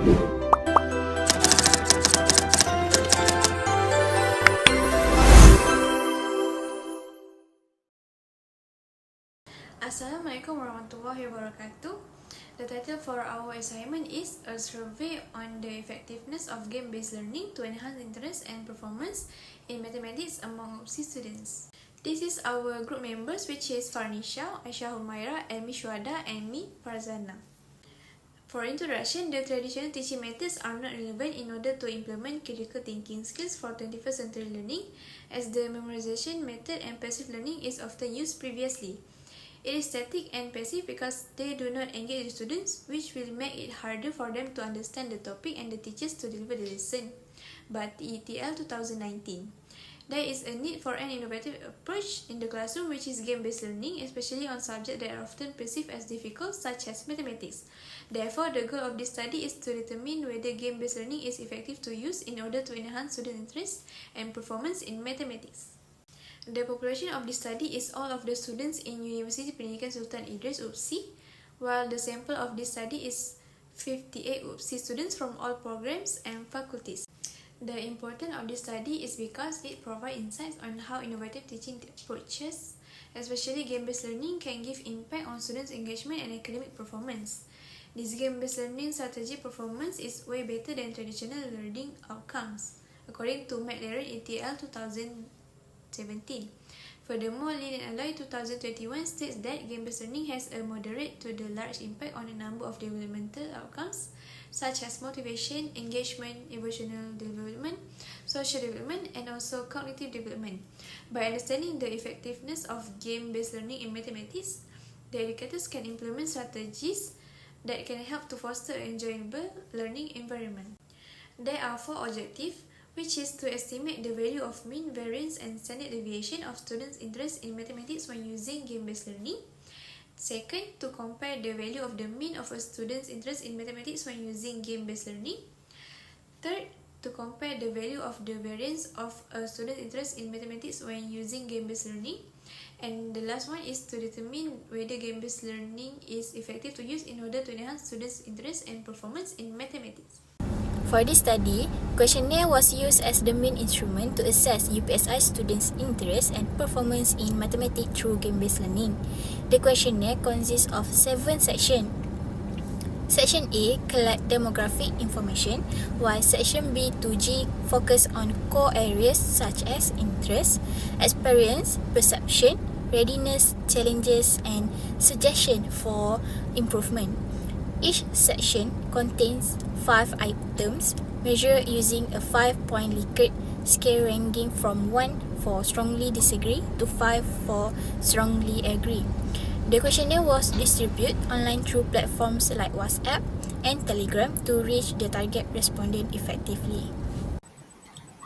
Assalamualaikum warahmatullahi wabarakatuh. The title for our assignment is a survey on the effectiveness of game-based learning to enhance interest and performance in mathematics among UPSI students. This is our group members, which is Farnisha, Aisyah, Hummairah, Elmi, Shuhada, and me, Farzana. For introduction, the traditional teaching methods are not relevant in order to implement critical thinking skills for 21st century learning, as the memorization method and passive learning is often used previously. It is static and passive because they do not engage the students, which will make it harder for them to understand the topic and the teachers to deliver the lesson. But ETL 2019. There is a need for an innovative approach in the classroom, which is game-based learning, especially on subjects that are often perceived as difficult, such as mathematics. Therefore, the goal of this study is to determine whether game-based learning is effective to use in order to enhance student interest and performance in mathematics. The population of this study is all of the students in University Pendidikan Sultan Idris UPSI, while the sample of this study is 58 UPSI students from all programs and faculties. The importance of this study is because it provides insights on how innovative teaching approaches, especially game-based learning, can give impact on students' engagement and academic performance. This game-based learning strategy performance is way better than traditional learning outcomes, according to McLaren ETL 2017. Furthermore, Lin and Aloy 2021 states that game-based learning has a moderate to the large impact on a number of developmental outcomes, such as motivation, engagement, emotional development, social development, and also cognitive development. By understanding the effectiveness of game-based learning in mathematics, the educators can implement strategies that can help to foster an enjoyable learning environment. There are 4 objectives, which is to estimate the value of mean, variance, and standard deviation of students' interest in mathematics when using game-based learning. Second, to compare the value of the mean of a student's interest in mathematics when using game-based learning. Third, to compare the value of the variance of a student's interest in mathematics when using game-based learning. And the last one is to determine whether game-based learning is effective to use in order to enhance students' interest and performance in mathematics. For this study, questionnaire was used as the main instrument to assess UPSI students' interest and performance in mathematics through game-based learning. The questionnaire consists of 7 sections. Section A collect demographic information, while Section B to G focus on core areas such as interest, experience, perception, readiness, challenges, and suggestion for improvement. Each section contains 5 items measured using a 5-point Likert scale ranging from 1 for strongly disagree to 5 for strongly agree. The questionnaire was distributed online through platforms like WhatsApp and Telegram to reach the target respondent effectively.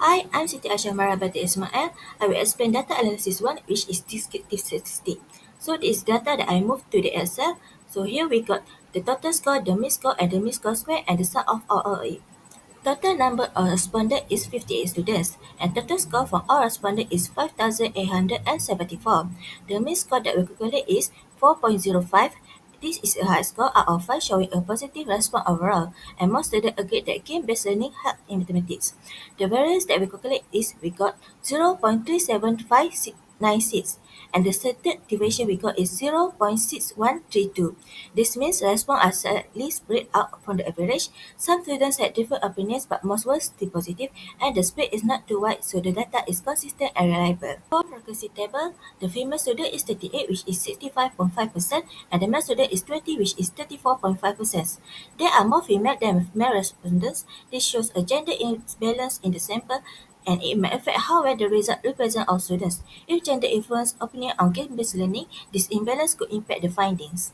Hi, I'm Siti Ismail. I will explain data analysis 1, which is descriptive statistics. So this is data that I moved to the Excel. So here we got the total score, the mean score, and the mean score square, and the sum of all it. Total number of respondents is 58 students, and total score from all respondents is 5,874. The mean score that we calculate is 4.05. This is a high score out of 5, showing a positive response overall, and most students agree that game-based learning helps in mathematics. The variance that we calculate is we got 0.37596, and the standard deviation we got is 0.6132. This means the response are slightly spread out from the average. Some students had different opinions, but most were still positive, and the spread is not too wide, so the data is consistent and reliable. For frequency table, the female student is 38, which is 65.5%, and the male student is 20, which is 34.5%. There are more female than male respondents. This shows a gender imbalance in the sample, and it may affect how well the result represent all students. If gender influence opinion on game-based learning, this imbalance could impact the findings.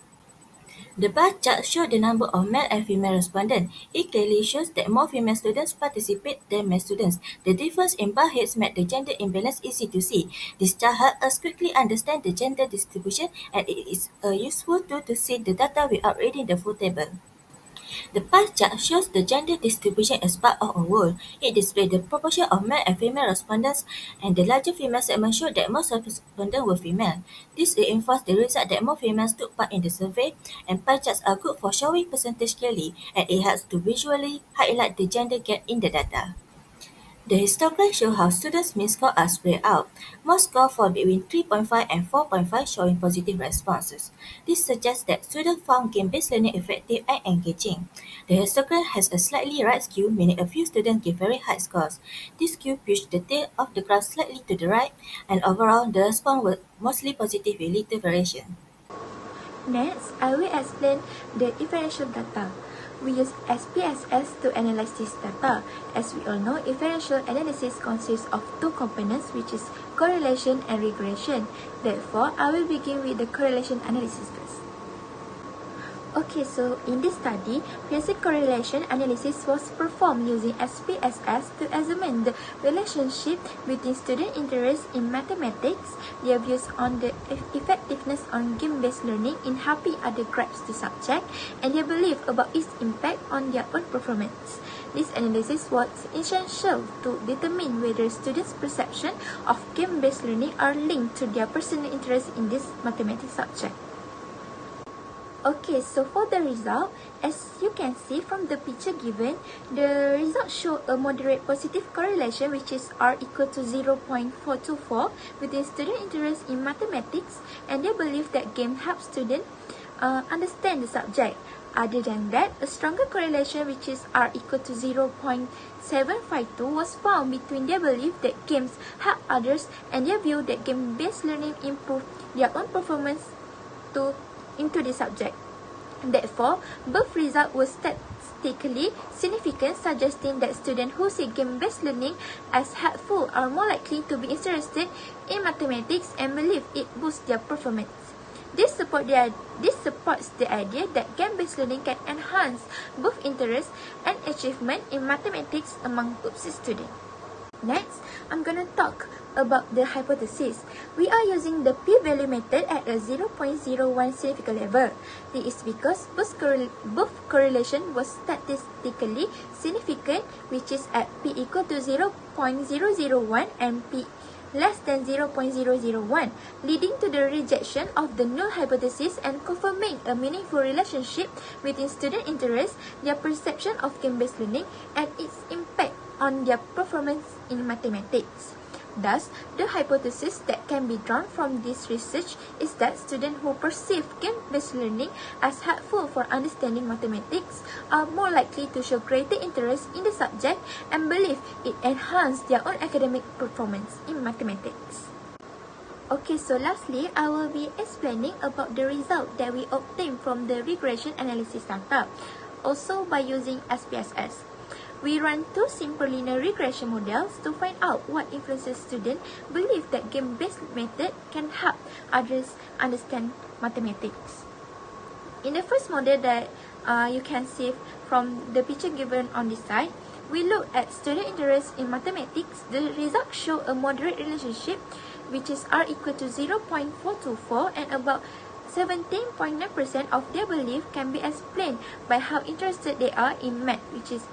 The bar chart shows the number of male and female respondents. It clearly shows that more female students participate than male students. The difference in bar heads make the gender imbalance easy to see. This chart helps us quickly understand the gender distribution, and it is a useful tool to see the data without reading the full table. The pie chart shows the gender distribution as part of a whole. It displays the proportion of male and female respondents, and the larger female segment showed that most respondents were female. This reinforced the result that more females took part in the survey, and pie charts are good for showing percentage clearly, and it helps to visually highlight the gender gap in the data. The histogram shows how students' mean scores are spread out. Most scores fall between 3.5 and 4.5, showing positive responses. This suggests that students found game-based learning effective and engaging. The histogram has a slightly right skew, meaning a few students give very high scores. This skew pushed the tail of the graph slightly to the right, and overall, the response was mostly positive with little variation. Next, I will explain the inferential data. We use SPSS to analyze this data. As we all know, inferential analysis consists of two components, which is correlation and regression. Therefore, I will begin with the correlation analysis first. Okay, so in this study, basic correlation analysis was performed using SPSS to examine the relationship between student interest in mathematics, their views on the effectiveness on game-based learning in helping others grasp the subject, and their belief about its impact on their own performance. This analysis was essential to determine whether students' perception of game-based learning are linked to their personal interest in this mathematics subject. Okay, so for the result, as you can see from the picture given, the results show a moderate positive correlation, which is R equal to 0.424 between student interest in mathematics and their belief that game helps students understand the subject. Other than that, a stronger correlation, which is R equal to 0.752, was found between their belief that games help others and their view that game-based learning improve their own performance into the subject. Therefore, both results were statistically significant, suggesting that students who see game-based learning as helpful are more likely to be interested in mathematics and believe it boosts their performance. This supports the idea that game-based learning can enhance both interest and achievement in mathematics among UPSI students. Next, I'm going to talk about the hypothesis. We are using the p-value method at a 0.01 significant level. This is because both correlation was statistically significant, which is at p equal to 0.001 and p less than 0.001, leading to the rejection of the null hypothesis and confirming a meaningful relationship between student interest, their perception of game-based learning, and its impact on their performance in mathematics. Thus, the hypothesis that can be drawn from this research is that students who perceive game-based learning as helpful for understanding mathematics are more likely to show greater interest in the subject and believe it enhances their own academic performance in mathematics. Okay, so lastly, I will be explaining about the result that we obtained from the regression analysis data, also by using SPSS. We run two simple linear regression models to find out what influences students believe that game-based method can help others understand mathematics. In the first model that you can see from the picture given on this side, we look at student interest in mathematics. The results show a moderate relationship, which is R equal to 0.424, and about 17.9% of their belief can be explained by how interested they are in math, which is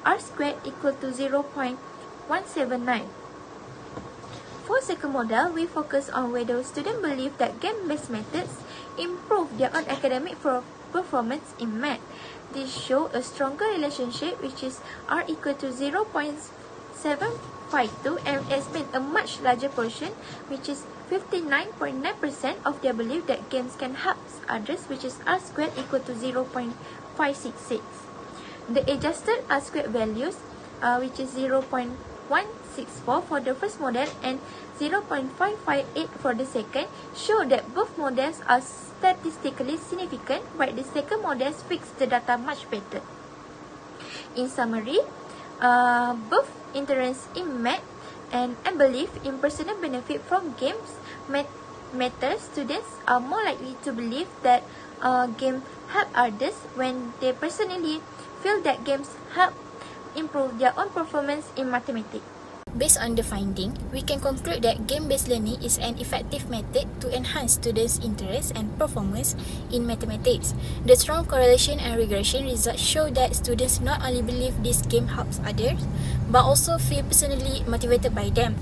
R squared equal to 0.179. For second model, we focus on whether students believe that game-based methods improve their own academic performance in math. This shows a stronger relationship, which is R equal to 0.752, and explain a much larger portion, which is 59.9% of their belief that games can help others, which is R squared equal to 0.566. The adjusted R squared values, which is 0.164 for the first model and 0.558 for the second, show that both models are statistically significant, but the second model fits the data much better. In summary, both interest in math and belief in personal benefit from games matter. Students are more likely to believe that games help others when they personally feel that games help improve their own performance in mathematics. Based on the finding, we can conclude that game-based learning is an effective method to enhance students' interest and performance in mathematics. The strong correlation and regression results show that students not only believe this game helps others, but also feel personally motivated by them.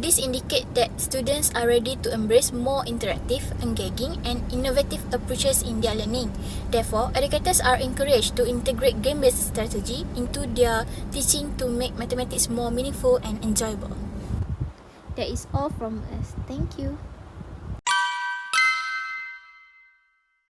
This indicates that students are ready to embrace more interactive, engaging, and innovative approaches in their learning. Therefore, educators are encouraged to integrate game-based strategy into their teaching to make mathematics more meaningful and enjoyable. That is all from us. Thank you.